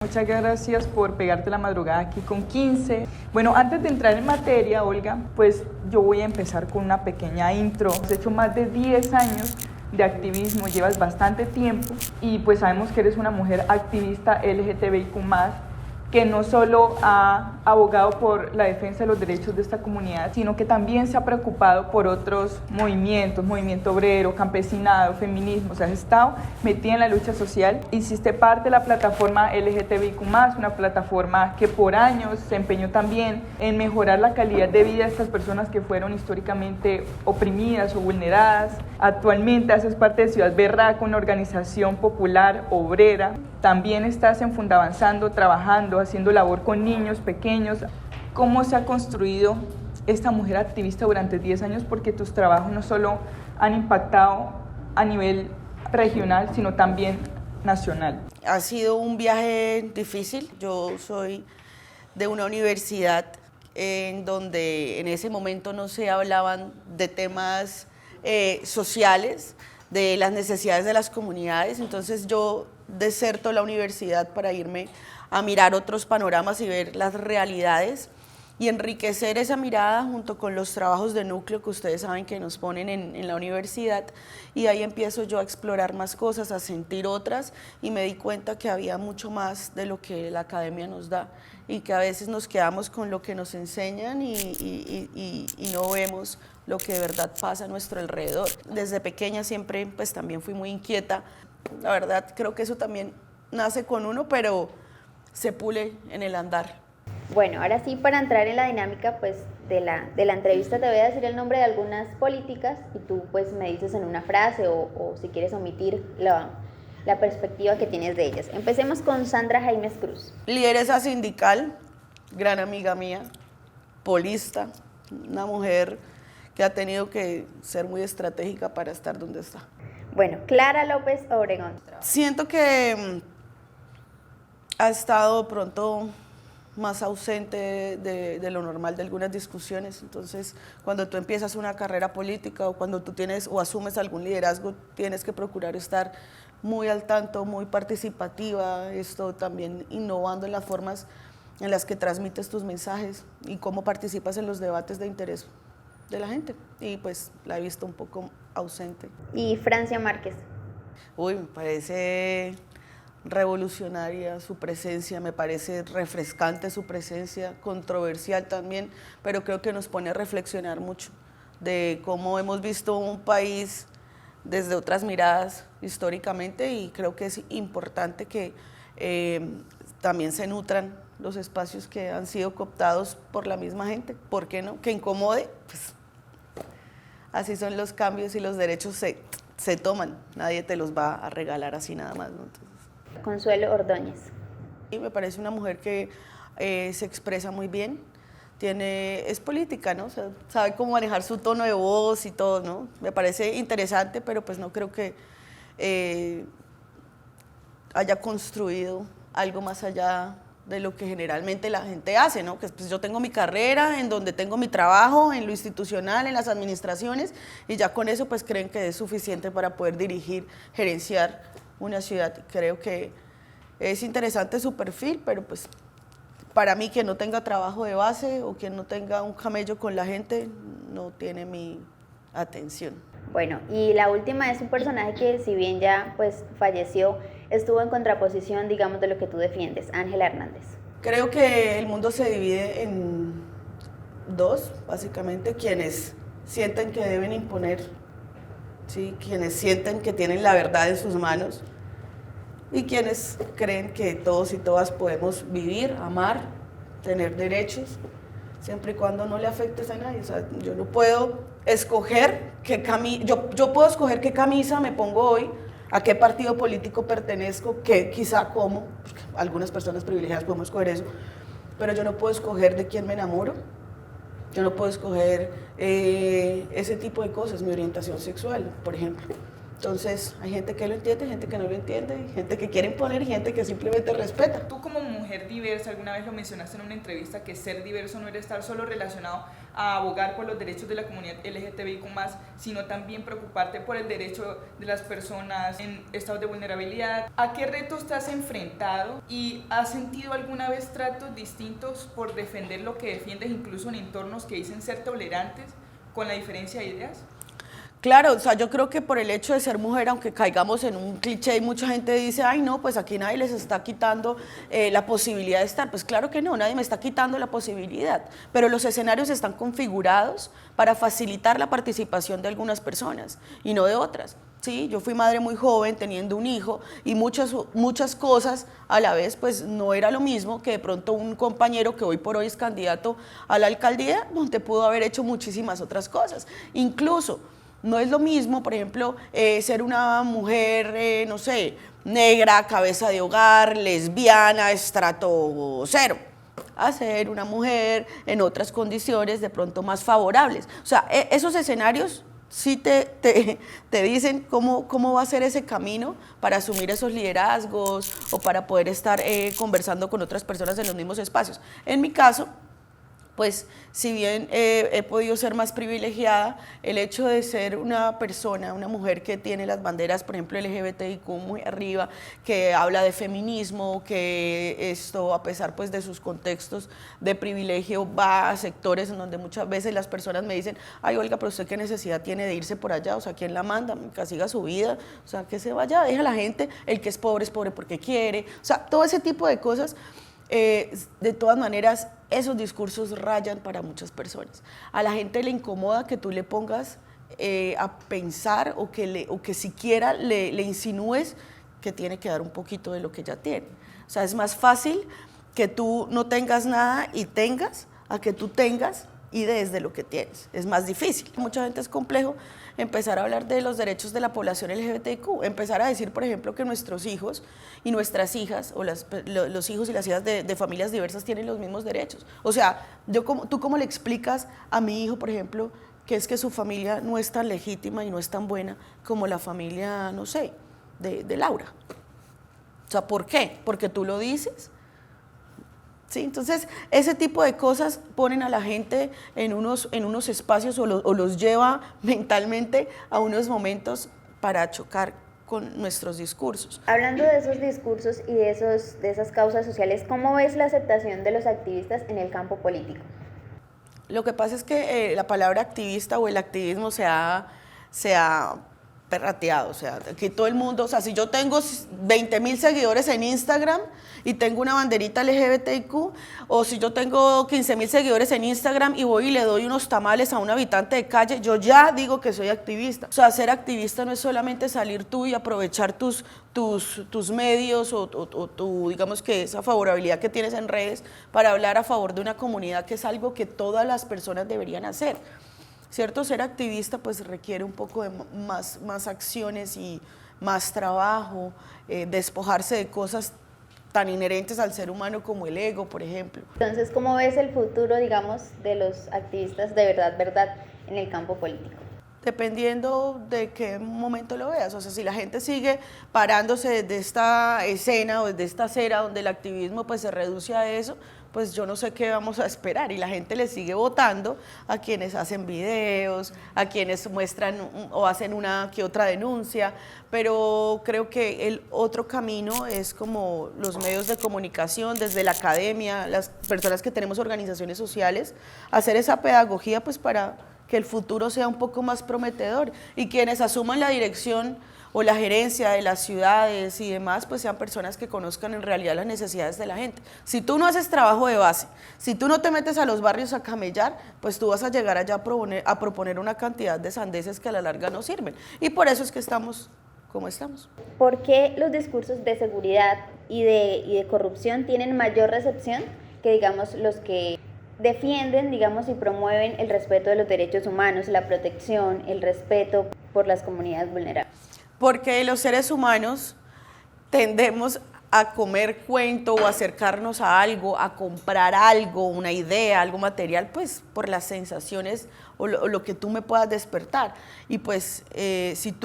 Muchas gracias por pegarte la madrugada aquí con 15. Bueno, antes de entrar en materia, Olga, pues yo voy a empezar con una pequeña intro. Has hecho más de 10 años de activismo, llevas bastante tiempo y pues sabemos que eres una mujer activista LGTBIQ+, que no solo ha abogado por la defensa de los derechos de esta comunidad, sino que también se ha preocupado por otros movimientos, movimiento obrero, campesinado, feminismo. O sea, has estado metida en la lucha social. Hiciste parte de la plataforma LGTBIQ+, una plataforma que por años se empeñó también en mejorar la calidad de vida de estas personas que fueron históricamente oprimidas o vulneradas. Actualmente haces parte de Ciudad Berraca, una organización popular obrera. También estás en Fundavanzando, trabajando, haciendo labor con niños pequeños. ¿Cómo se ha construido esta mujer activista durante 10 años? Porque tus trabajos no solo han impactado a nivel regional, sino también nacional. Ha sido un viaje difícil. Yo soy de una universidad en donde en ese momento no se hablaban de temas sociales, de las necesidades de las comunidades. Entonces yo deserto la universidad para irme a mirar otros panoramas y ver las realidades y enriquecer esa mirada junto con los trabajos de núcleo que ustedes saben que nos ponen en la universidad, y ahí empiezo yo a explorar más cosas, a sentir otras, y me di cuenta que había mucho más de lo que la academia nos da y que a veces nos quedamos con lo que nos enseñan y no vemos lo que de verdad pasa a nuestro alrededor. Desde pequeña siempre pues también fui muy inquieta. La verdad creo que eso también nace con uno, pero se pule en el andar. Bueno, ahora sí, para entrar en la dinámica pues, de la entrevista, te voy a decir el nombre de algunas políticas y tú pues me dices en una frase o si quieres omitir la perspectiva que tienes de ellas. Empecemos con Sandra Jaimes Cruz. Lideresa sindical, gran amiga mía, polista, una mujer que ha tenido que ser muy estratégica para estar donde está. Bueno, Clara López Obregón. Siento que ha estado pronto más ausente de lo normal de algunas discusiones. Entonces, cuando tú empiezas una carrera política o cuando tú tienes o asumes algún liderazgo, tienes que procurar estar muy al tanto, muy participativa, esto también innovando en las formas en las que transmites tus mensajes y cómo participas en los debates de interés de la gente. Y pues la he visto un poco ausente. Y Francia Márquez. Uy, me parece revolucionaria su presencia, me parece refrescante su presencia, controversial también, pero creo que nos pone a reflexionar mucho de cómo hemos visto un país desde otras miradas históricamente, y creo que es importante que también se nutran los espacios que han sido cooptados por la misma gente. ¿Por qué no? Que incomode, pues así son los cambios y los derechos se toman, nadie te los va a regalar así nada más, ¿no? Entonces, Consuelo Ordóñez. y me parece una mujer que se expresa muy bien, es política, ¿no? O sea, sabe cómo manejar su tono de voz y todo, ¿no? Me parece interesante, pero pues no creo que haya construido algo más allá de lo que generalmente la gente hace, ¿no? Que pues yo tengo mi carrera, en donde tengo mi trabajo, en lo institucional, en las administraciones, y ya con eso pues creen que es suficiente para poder dirigir, gerenciar una ciudad. Creo que es interesante su perfil, pero pues para mí quien no tenga trabajo de base o quien no tenga un camello con la gente no tiene mi atención. Bueno, y la última es un personaje que si bien ya pues falleció, estuvo en contraposición, digamos, de lo que tú defiendes, Ángela Hernández. Creo que el mundo se divide en dos, básicamente: quienes sienten que deben imponer, ¿sí? Quienes sienten que tienen la verdad en sus manos, y quienes creen que todos y todas podemos vivir, amar, tener derechos, siempre y cuando no le afectes a nadie. O sea, yo no puedo escoger yo puedo escoger qué camisa me pongo hoy, a qué partido político pertenezco, qué quizá como, porque algunas personas privilegiadas podemos escoger eso, pero yo no puedo escoger de quién me enamoro, yo no puedo escoger ese tipo de cosas, mi orientación sexual, por ejemplo. Entonces, hay gente que lo entiende, gente que no lo entiende, gente que quiere imponer y gente que simplemente respeta. Tú como mujer mujer diversa, alguna vez lo mencionaste en una entrevista, que ser diverso no era estar solo relacionado a abogar por los derechos de la comunidad LGTBIQ+, sino también preocuparte por el derecho de las personas en estados de vulnerabilidad. ¿A qué retos te has enfrentado y has sentido alguna vez tratos distintos por defender lo que defiendes, incluso en entornos que dicen ser tolerantes con la diferencia de ideas? Claro, o sea, yo creo que por el hecho de ser mujer, aunque caigamos en un cliché y mucha gente dice, ay no, pues aquí nadie les está quitando la posibilidad de estar, pues claro que no, nadie me está quitando la posibilidad, pero los escenarios están configurados para facilitar la participación de algunas personas y no de otras. Sí, yo fui madre muy joven, teniendo un hijo, y muchas cosas a la vez, pues no era lo mismo que de pronto un compañero que hoy por hoy es candidato a la alcaldía, donde pudo haber hecho muchísimas otras cosas. Incluso, no es lo mismo, por ejemplo, ser una mujer, no sé, negra, cabeza de hogar, lesbiana, estrato 0, a ser una mujer en otras condiciones de pronto más favorables. O sea, esos escenarios sí te dicen cómo va a ser ese camino para asumir esos liderazgos o para poder estar conversando con otras personas en los mismos espacios. En mi caso, pues si bien he podido ser más privilegiada, el hecho de ser una persona, una mujer que tiene las banderas, por ejemplo, LGBTIQ muy arriba, que habla de feminismo, que esto, a pesar pues de sus contextos de privilegio, va a sectores en donde muchas veces las personas me dicen, ay Olga, pero usted qué necesidad tiene de irse por allá, o sea, ¿quién la manda? Que siga su vida, o sea, que se vaya, deja a la gente, el que es pobre porque quiere, o sea, todo ese tipo de cosas. De todas maneras, esos discursos rayan para muchas personas. A la gente le incomoda que tú le pongas a pensar o que siquiera le insinúes que tiene que dar un poquito de lo que ya tiene. O sea, es más fácil que tú no tengas nada y tengas, a que tú tengas y des de lo que tienes. Es más difícil. Mucha gente es complejo empezar a hablar de los derechos de la población LGBTQ, empezar a decir, por ejemplo, que nuestros hijos y nuestras hijas, o los hijos y las hijas de familias diversas tienen los mismos derechos. O sea, ¿tú cómo le explicas a mi hijo, por ejemplo, que es que su familia no es tan legítima y no es tan buena como la familia, no sé, de Laura? O sea, ¿por qué? ¿Porque tú lo dices? Sí, entonces, ese tipo de cosas ponen a la gente en unos espacios o los lleva mentalmente a unos momentos para chocar con nuestros discursos. Hablando de esos discursos y de esas causas sociales, ¿cómo ves la aceptación de los activistas en el campo político? Lo que pasa es que la palabra activista o el activismo se ha perrateado, o sea, que todo el mundo, o sea, si yo tengo 20.000 seguidores en Instagram y tengo una banderita LGBTIQ, o si yo tengo 15.000 seguidores en Instagram y voy y le doy unos tamales a un habitante de calle, yo ya digo que soy activista. O sea, ser activista no es solamente salir tú y aprovechar tus medios o digamos que esa favorabilidad que tienes en redes para hablar a favor de una comunidad, que es algo que todas las personas deberían hacer. ¿Cierto? Ser activista pues requiere un poco de más acciones y más trabajo, despojarse de cosas tan inherentes al ser humano como el ego, por ejemplo. Entonces, ¿cómo ves el futuro, digamos, de los activistas de verdad, en el campo político? Dependiendo de qué momento lo veas, o sea, si la gente sigue parándose de esta escena o de esta acera donde el activismo pues se reduce a eso, pues yo no sé qué vamos a esperar, y la gente le sigue votando a quienes hacen videos, a quienes muestran o hacen una que otra denuncia, pero creo que el otro camino es como los medios de comunicación, desde la academia, las personas que tenemos organizaciones sociales, hacer esa pedagogía pues para que el futuro sea un poco más prometedor, y quienes asuman la dirección o la gerencia de las ciudades y demás, pues sean personas que conozcan en realidad las necesidades de la gente. Si tú no haces trabajo de base, si tú no te metes a los barrios a camellar, pues tú vas a llegar allá a proponer una cantidad de sandeces que a la larga no sirven. Y por eso es que estamos como estamos. ¿Por qué los discursos de seguridad y de corrupción tienen mayor recepción que, digamos, los que defienden, digamos, y promueven el respeto de los derechos humanos, la protección, el respeto por las comunidades vulnerables? Porque los seres humanos tendemos a comer cuento o acercarnos a algo, a comprar algo, una idea, algo material, pues por las sensaciones o lo que tú me puedas despertar. Y pues si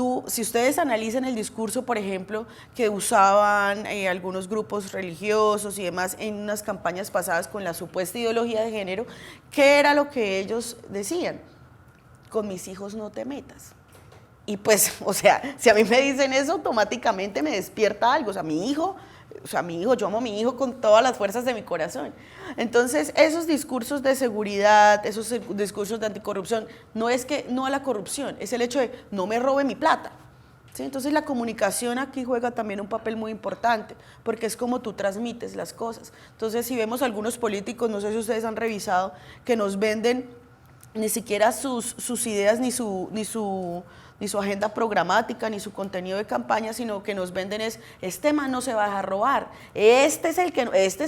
ustedes analizan el discurso, por ejemplo, que usaban algunos grupos religiosos y demás en unas campañas pasadas con la supuesta ideología de género, ¿qué era lo que ellos decían? Con mis hijos no te metas. Y pues, o sea, si a mí me dicen eso, automáticamente me despierta algo. O sea, mi hijo, yo amo a mi hijo con todas las fuerzas de mi corazón. Entonces, esos discursos de seguridad, esos discursos de anticorrupción, no es que no a la corrupción, es el hecho de no me robe mi plata. ¿Sí? Entonces, la comunicación aquí juega también un papel muy importante, porque es como tú transmites las cosas. Entonces, si vemos algunos políticos, no sé si ustedes han revisado, que nos venden ni siquiera sus ideas ni su agenda programática, ni su contenido de campaña, sino que nos venden este man no se va a dejar robar, este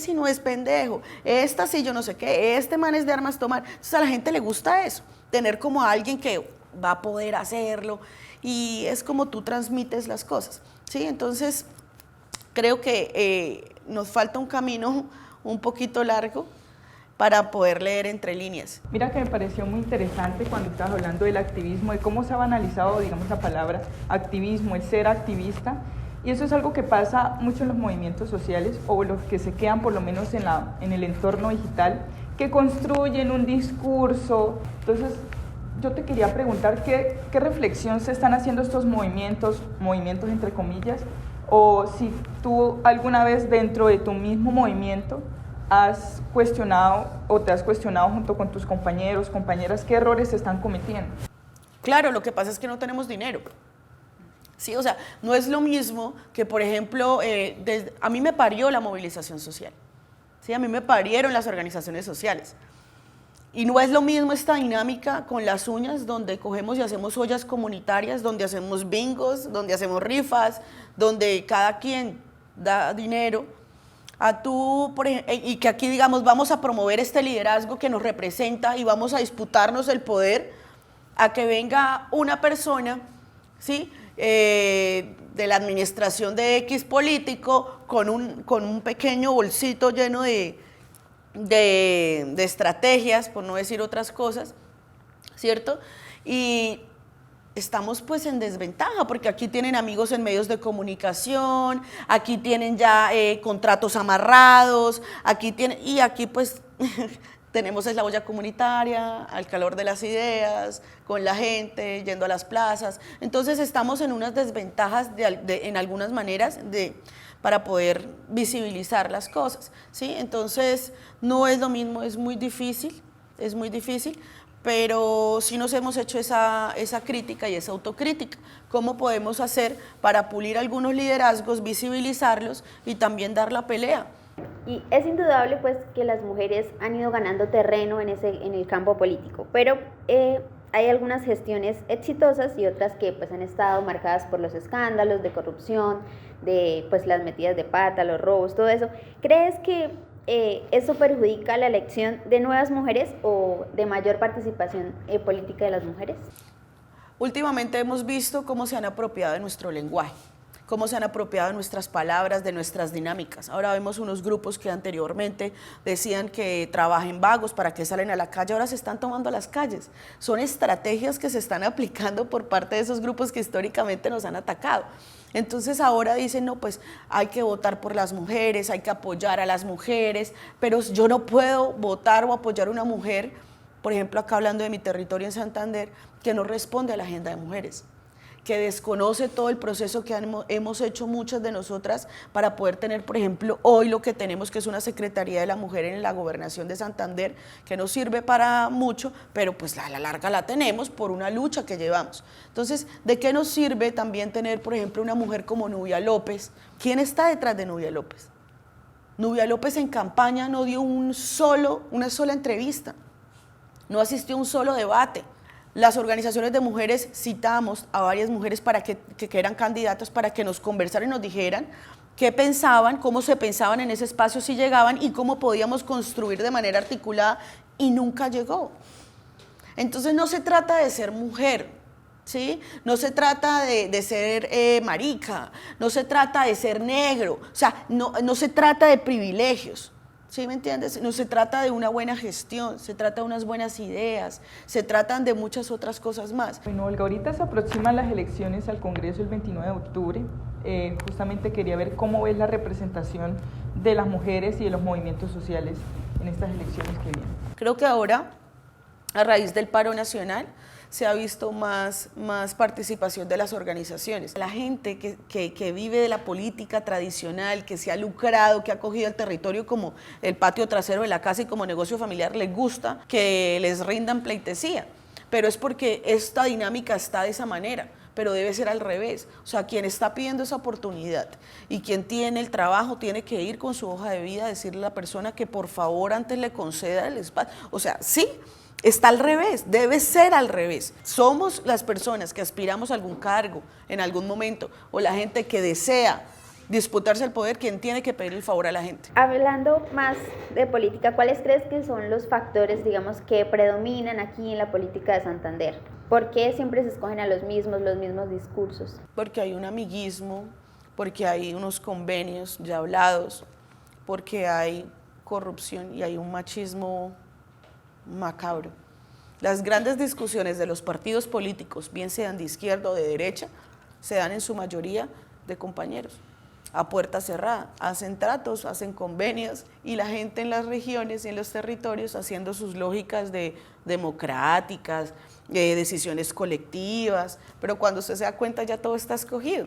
sí no es pendejo, esta sí yo no sé qué, este man es de armas tomar. Entonces a la gente le gusta eso, tener como a alguien que va a poder hacerlo, y es como tú transmites las cosas, ¿sí? Entonces creo que nos falta un camino un poquito largo para poder leer entre líneas. Mira que me pareció muy interesante cuando estabas hablando del activismo, de cómo se ha banalizado, digamos, la palabra activismo, el ser activista, y eso es algo que pasa mucho en los movimientos sociales, o los que se quedan por lo menos en el entorno digital, que construyen un discurso. Entonces, yo te quería preguntar qué reflexión se están haciendo estos movimientos entre comillas, o si tú alguna vez dentro de tu mismo movimiento has cuestionado o te has cuestionado junto con tus compañeros, compañeras, qué errores se están cometiendo. Claro, lo que pasa es que no tenemos dinero. Sí, o sea, no es lo mismo que, por ejemplo, a mí me parió la movilización social. Sí, a mí me parieron las organizaciones sociales. Y no es lo mismo esta dinámica con las uñas, donde cogemos y hacemos ollas comunitarias, donde hacemos bingos, donde hacemos rifas, donde cada quien da dinero. Y que aquí, digamos, vamos a promover este liderazgo que nos representa y vamos a disputarnos el poder, a que venga una persona, ¿sí? De la administración de X político con un pequeño bolsito lleno de estrategias, por no decir otras cosas, ¿cierto? Y estamos pues en desventaja, porque aquí tienen amigos en medios de comunicación, aquí tienen ya contratos amarrados, aquí pues tenemos la olla comunitaria, al calor de las ideas, con la gente, yendo a las plazas. Entonces estamos en unas desventajas en algunas maneras para poder visibilizar las cosas, ¿sí? Entonces no es lo mismo, es muy difícil, pero sí nos hemos hecho esa crítica y esa autocrítica. ¿Cómo podemos hacer para pulir algunos liderazgos, visibilizarlos y también dar la pelea? Y es indudable pues que las mujeres han ido ganando terreno en el campo político, pero hay algunas gestiones exitosas y otras que pues han estado marcadas por los escándalos de corrupción, de pues las metidas de pata, los robos, todo eso. ¿Crees que eso perjudica la elección de nuevas mujeres o de mayor participación política de las mujeres? Últimamente hemos visto cómo se han apropiado de nuestro lenguaje, cómo se han apropiado de nuestras palabras, de nuestras dinámicas. Ahora vemos unos grupos que anteriormente decían que trabajen vagos, ¿para qué salen a la calle? Ahora se están tomando a las calles. Son estrategias que se están aplicando por parte de esos grupos que históricamente nos han atacado. Entonces ahora dicen, no, pues hay que votar por las mujeres, hay que apoyar a las mujeres, pero yo no puedo votar o apoyar a una mujer, por ejemplo, acá hablando de mi territorio en Santander, que no responde a la agenda de mujeres, que desconoce todo el proceso que hemos hecho muchas de nosotras para poder tener, por ejemplo, hoy lo que tenemos, que es una Secretaría de la Mujer en la Gobernación de Santander, que no sirve para mucho, pero pues a la larga la tenemos por una lucha que llevamos. Entonces, ¿de qué nos sirve también tener, por ejemplo, una mujer como Nubia López? ¿Quién está detrás de Nubia López? Nubia López en campaña no dio una sola entrevista, no asistió a un solo debate. Las organizaciones de mujeres citamos a varias mujeres que eran candidatas para que nos conversaran y nos dijeran qué pensaban, cómo se pensaban en ese espacio si llegaban y cómo podíamos construir de manera articulada, y nunca llegó. Entonces no se trata de ser mujer, ¿sí? No se trata de ser marica, no se trata de ser negro, o sea, no se trata de privilegios, ¿sí me entiendes? No se trata de una buena gestión, se trata de unas buenas ideas, se tratan de muchas otras cosas más. Bueno, Olga, ahorita se aproximan las elecciones al Congreso el 29 de octubre. Justamente quería ver cómo ves la representación de las mujeres y de los movimientos sociales en estas elecciones que vienen. Creo que ahora, a raíz del paro nacional, se ha visto más participación de las organizaciones. La gente que vive de la política tradicional, que se ha lucrado, que ha cogido el territorio como el patio trasero de la casa y como negocio familiar, les gusta que les rindan pleitesía, pero es porque esta dinámica está de esa manera, pero debe ser al revés. O sea, quien está pidiendo esa oportunidad y quien tiene el trabajo tiene que ir con su hoja de vida a decirle a la persona que por favor antes le conceda el espacio. O sea, sí, está al revés, debe ser al revés. Somos las personas que aspiramos a algún cargo en algún momento, o la gente que desea disputarse el poder, quien tiene que pedir el favor a la gente. Hablando más de política, ¿cuáles crees que son los factores, digamos, que predominan aquí en la política de Santander? ¿Por qué siempre se escogen a los mismos discursos? Porque hay un amiguismo, porque hay unos convenios ya hablados, porque hay corrupción y hay un machismo macabro. Las grandes discusiones de los partidos políticos, bien sean de izquierda o de derecha, se dan en su mayoría de compañeros, a puerta cerrada, hacen tratos, hacen convenios, y la gente en las regiones y en los territorios haciendo sus lógicas democráticas, decisiones colectivas, pero cuando usted se da cuenta ya todo está escogido.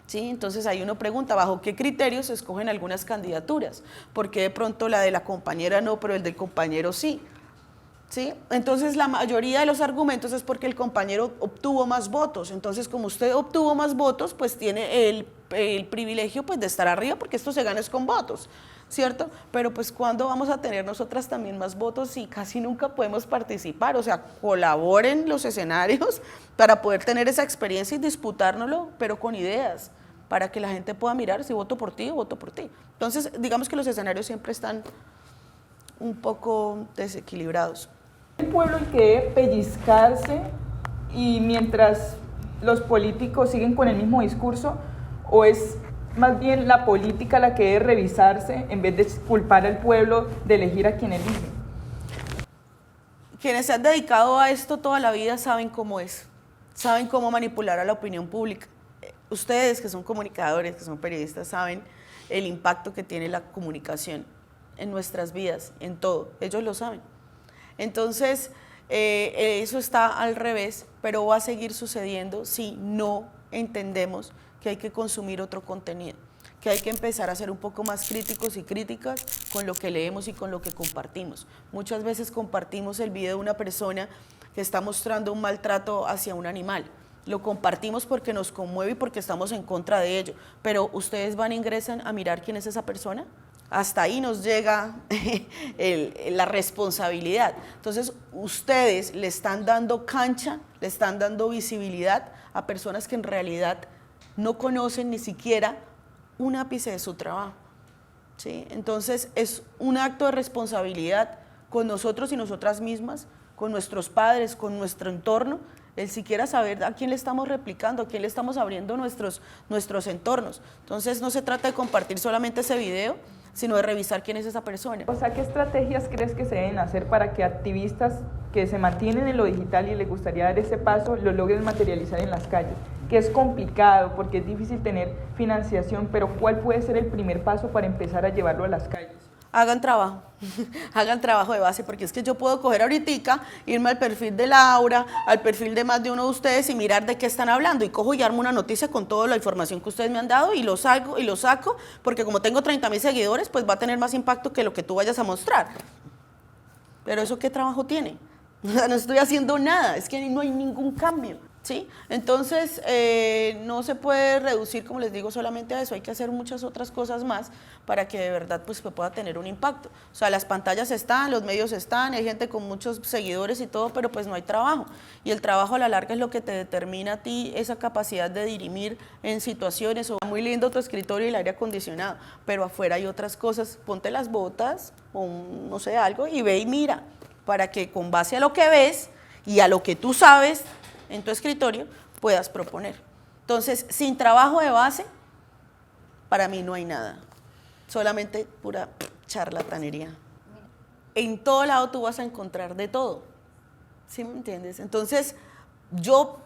¿Sí? Entonces ahí uno pregunta, ¿bajo qué criterios se escogen algunas candidaturas? ¿Por qué de pronto la de la compañera no, pero el del compañero sí? ¿Sí? Entonces la mayoría de los argumentos es porque el compañero obtuvo más votos. Entonces, como usted obtuvo más votos, pues tiene el privilegio pues de estar arriba, porque esto se gana es con votos, ¿cierto? Pero pues ¿cuándo vamos a tener nosotras también más votos si casi nunca podemos participar? O sea, colaboren los escenarios para poder tener esa experiencia y disputárnoslo, pero con ideas, para que la gente pueda mirar si voto por ti o voto por ti. Entonces, digamos que los escenarios siempre están un poco desequilibrados. El pueblo el que debe pellizcarse, y mientras los políticos siguen con el mismo discurso, o es más bien la política la que debe revisarse en vez de culpar al pueblo de elegir a quien elige. Quienes se han dedicado a esto toda la vida saben cómo es, saben cómo manipular a la opinión pública. Ustedes que son comunicadores, que son periodistas, saben el impacto que tiene la comunicación en nuestras vidas, en todo, ellos lo saben. Entonces, eso está al revés, pero va a seguir sucediendo si no entendemos que hay que consumir otro contenido, que hay que empezar a ser un poco más críticos y críticas con lo que leemos y con lo que compartimos. Muchas veces compartimos el video de una persona que está mostrando un maltrato hacia un animal. Lo compartimos porque nos conmueve y porque estamos en contra de ello, pero ¿ustedes ingresan a mirar quién es esa persona? Hasta ahí nos llega la responsabilidad. Entonces, ustedes le están dando cancha, le están dando visibilidad a personas que en realidad no conocen ni siquiera un ápice de su trabajo, ¿sí? Entonces, es un acto de responsabilidad con nosotros y nosotras mismas, con nuestros padres, con nuestro entorno, el siquiera saber a quién le estamos replicando, a quién le estamos abriendo nuestros entornos. Entonces, no se trata de compartir solamente ese video, sino de revisar quién es esa persona. O sea, ¿qué estrategias crees que se deben hacer para que activistas que se mantienen en lo digital y les gustaría dar ese paso, lo logren materializar en las calles? Que es complicado porque es difícil tener financiación, pero ¿cuál puede ser el primer paso para empezar a llevarlo a las calles? Hagan trabajo, hagan trabajo de base, porque es que yo puedo coger ahorita, irme al perfil de Laura, al perfil de más de uno de ustedes y mirar de qué están hablando, y cojo y armo una noticia con toda la información que ustedes me han dado y lo saco, porque como tengo 30,000 seguidores, pues va a tener más impacto que lo que tú vayas a mostrar. Pero ¿eso qué trabajo tiene? O sea, no estoy haciendo nada, es que no hay ningún cambio. ¿Sí? Entonces, no se puede reducir, como les digo, solamente a eso, hay que hacer muchas otras cosas más para que de verdad pues, pueda tener un impacto. O sea, las pantallas están, los medios están, hay gente con muchos seguidores y todo, pero pues no hay trabajo. Y el trabajo a la larga es lo que te determina a ti esa capacidad de dirimir en situaciones. O muy lindo tu escritorio y el aire acondicionado, pero afuera hay otras cosas, ponte las botas o no sé, algo y ve y mira, para que con base a lo que ves y a lo que tú sabes, en tu escritorio, puedas proponer. Entonces, sin trabajo de base, para mí no hay nada, solamente pura charlatanería. En todo lado tú vas a encontrar de todo, ¿sí me entiendes? Entonces, yo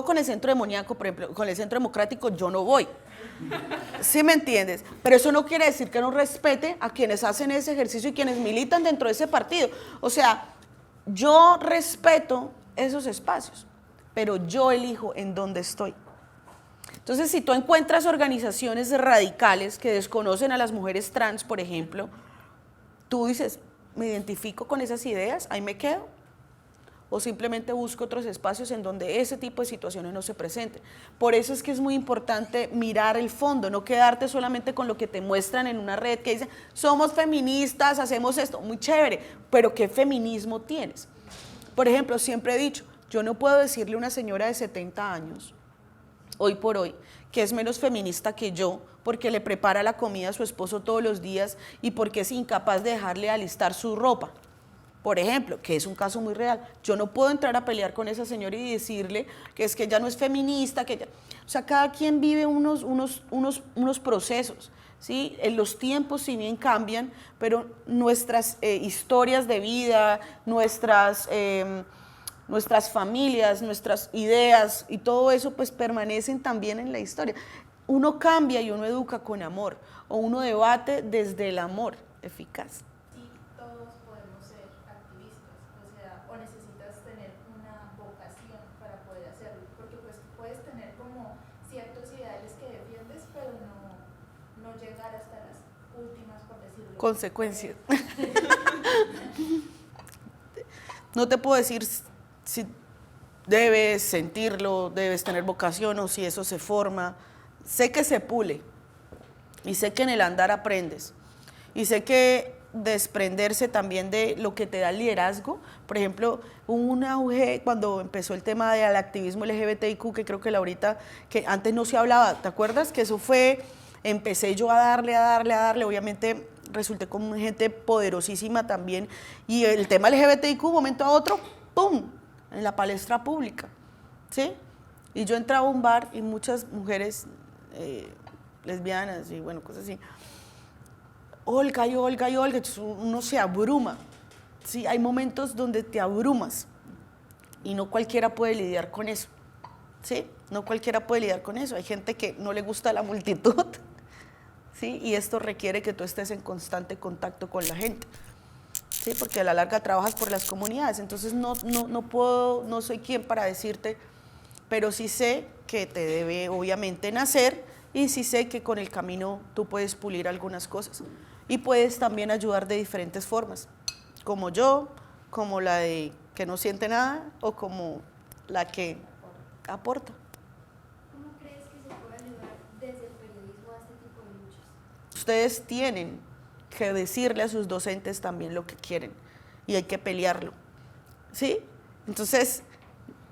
con el Centro Demoníaco, por ejemplo, con el Centro Democrático, yo no voy. ¿Sí me entiendes? Pero eso no quiere decir que no respete a quienes hacen ese ejercicio y quienes militan dentro de ese partido. O sea, yo respeto esos espacios, pero yo elijo en dónde estoy. Entonces, si tú encuentras organizaciones radicales que desconocen a las mujeres trans, por ejemplo, tú dices, me identifico con esas ideas, ahí me quedo. O simplemente busco otros espacios en donde ese tipo de situaciones no se presenten. Por eso es que es muy importante mirar el fondo, no quedarte solamente con lo que te muestran en una red que dicen, somos feministas, hacemos esto, muy chévere, pero ¿qué feminismo tienes? Por ejemplo, siempre he dicho, yo no puedo decirle a una señora de 70 años, hoy por hoy, que es menos feminista que yo, porque le prepara la comida a su esposo todos los días y porque es incapaz de dejarle alistar su ropa. Por ejemplo, que es un caso muy real, yo no puedo entrar a pelear con esa señora y decirle que es que ella no es feminista, que ella... O sea, cada quien vive unos procesos, ¿sí? En los tiempos, si bien cambian, pero nuestras historias de vida, nuestras familias, nuestras ideas y todo eso, pues permanecen también en la historia. Uno cambia y uno educa con amor, o uno debate desde el amor eficaz. O necesitas tener una vocación para poder hacerlo, porque pues puedes tener como ciertos ideales que defiendes, pero no llegar hasta las últimas, por decirlo. Consecuencias. No te puedo decir si debes sentirlo, debes tener vocación o si eso se forma. Sé que se pule y sé que en el andar aprendes y sé que desprenderse también de lo que te da el liderazgo. Por ejemplo, hubo un auge cuando empezó el tema del activismo LGBTIQ, que creo que ahorita, que antes no se hablaba, ¿te acuerdas? Que eso fue, empecé yo a darle, obviamente resulté con gente poderosísima también, y el tema LGBTIQ, un momento a otro, ¡pum!, en la palestra pública, ¿sí? Y yo entraba a un bar y muchas mujeres lesbianas y bueno, cosas así, Olga, uno se abruma, ¿sí? Hay momentos donde te abrumas y no cualquiera puede lidiar con eso, ¿sí? No cualquiera puede lidiar con eso. Hay gente que no le gusta la multitud, ¿sí? Y esto requiere que tú estés en constante contacto con la gente, ¿sí? Porque a la larga trabajas por las comunidades, entonces no soy quien para decirte, pero sí sé que te debe obviamente nacer y sí sé que con el camino tú puedes pulir algunas cosas. Y puedes también ayudar de diferentes formas, como yo, como la de que no siente nada o como la que aporta. ¿Cómo crees que se puede ayudar desde el periodismo a este tipo de luchas? Ustedes tienen que decirle a sus docentes también lo que quieren y hay que pelearlo, ¿sí? Entonces,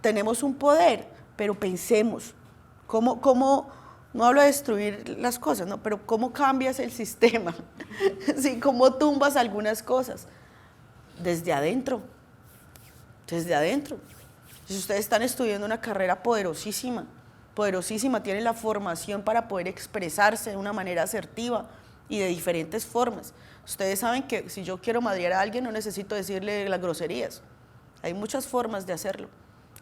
tenemos un poder, pero pensemos, ¿cómo no hablo de destruir las cosas, ¿no? Pero ¿cómo cambias el sistema? ¿Sí? ¿Cómo tumbas algunas cosas? Desde adentro. Si ustedes están estudiando una carrera poderosísima, tienen la formación para poder expresarse de una manera asertiva y de diferentes formas. Ustedes saben que si yo quiero madrear a alguien no necesito decirle las groserías. Hay muchas formas de hacerlo.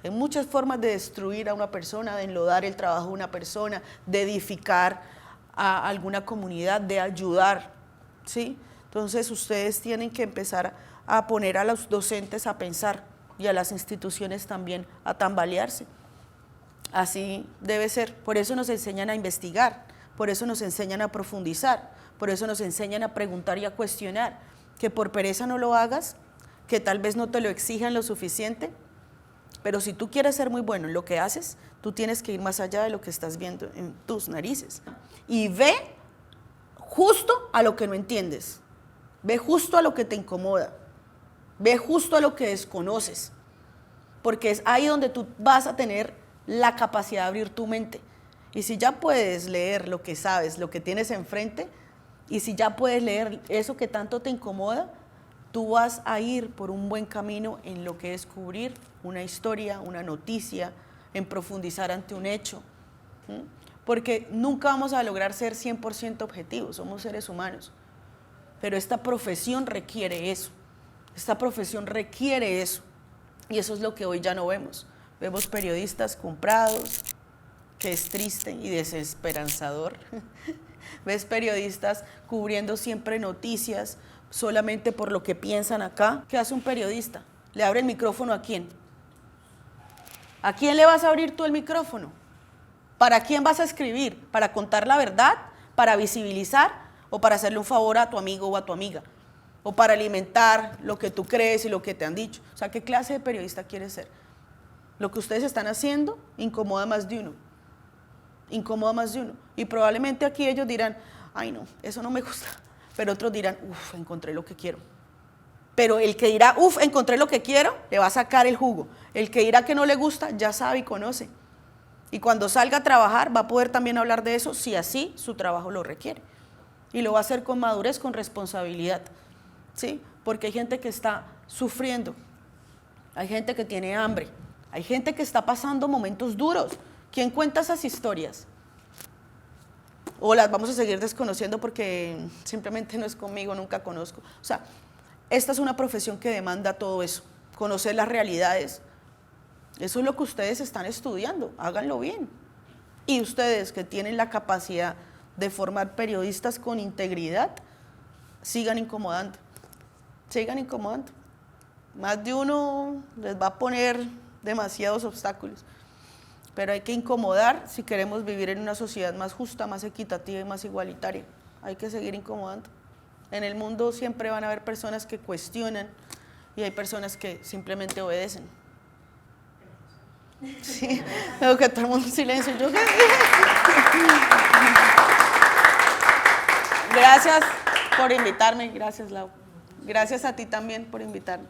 Hay muchas formas de destruir a una persona, de enlodar el trabajo de una persona, de edificar a alguna comunidad, de ayudar, ¿sí? Entonces ustedes tienen que empezar a poner a los docentes a pensar y a las instituciones también a tambalearse. Así debe ser. Por eso nos enseñan a investigar, por eso nos enseñan a profundizar, por eso nos enseñan a preguntar y a cuestionar. Que por pereza no lo hagas, que tal vez no te lo exijan lo suficiente, pero si tú quieres ser muy bueno en lo que haces, tú tienes que ir más allá de lo que estás viendo en tus narices. Y ve justo a lo que no entiendes, ve justo a lo que te incomoda, ve justo a lo que desconoces, porque es ahí donde tú vas a tener la capacidad de abrir tu mente. Y si ya puedes leer lo que sabes, lo que tienes enfrente, y si ya puedes leer eso que tanto te incomoda, tú vas a ir por un buen camino en lo que es cubrir una historia, una noticia, en profundizar ante un hecho, porque nunca vamos a lograr ser 100% objetivos, somos seres humanos, pero esta profesión requiere eso, y eso es lo que hoy ya no vemos. Vemos periodistas comprados, que es triste y desesperanzador. Ves periodistas cubriendo siempre noticias solamente por lo que piensan acá. ¿Qué hace un periodista? ¿Le abre el micrófono a quién? ¿A quién le vas a abrir tú el micrófono? ¿Para quién vas a escribir? ¿Para contar la verdad? ¿Para visibilizar? ¿O para hacerle un favor a tu amigo o a tu amiga? ¿O para alimentar lo que tú crees y lo que te han dicho? O sea, ¿qué clase de periodista quieres ser? Lo que ustedes están haciendo incomoda más de uno. Incomoda más de uno. Y probablemente aquí ellos dirán, ay no, eso no me gusta. Pero otros dirán, uff, encontré lo que quiero. Pero el que dirá, uff, encontré lo que quiero, le va a sacar el jugo. El que dirá que no le gusta, ya sabe y conoce. Y cuando salga a trabajar, va a poder también hablar de eso, si así su trabajo lo requiere. Y lo va a hacer con madurez, con responsabilidad. ¿Sí? Porque hay gente que está sufriendo, hay gente que tiene hambre, hay gente que está pasando momentos duros. ¿Quién cuenta esas historias? O las vamos a seguir desconociendo porque simplemente no es conmigo, nunca conozco. O sea, esta es una profesión que demanda todo eso, conocer las realidades. Eso es lo que ustedes están estudiando, háganlo bien. Y ustedes que tienen la capacidad de formar periodistas con integridad, sigan incomodando. Sigan incomodando. Más de uno les va a poner demasiados obstáculos, pero hay que incomodar si queremos vivir en una sociedad más justa, más equitativa y más igualitaria. Hay que seguir incomodando. En el mundo siempre van a haber personas que cuestionan y hay personas que simplemente obedecen. Sí, veo que todo el mundo en silencio. Yo, ¿qué? Gracias por invitarme, gracias Lau. Gracias a ti también por invitarme.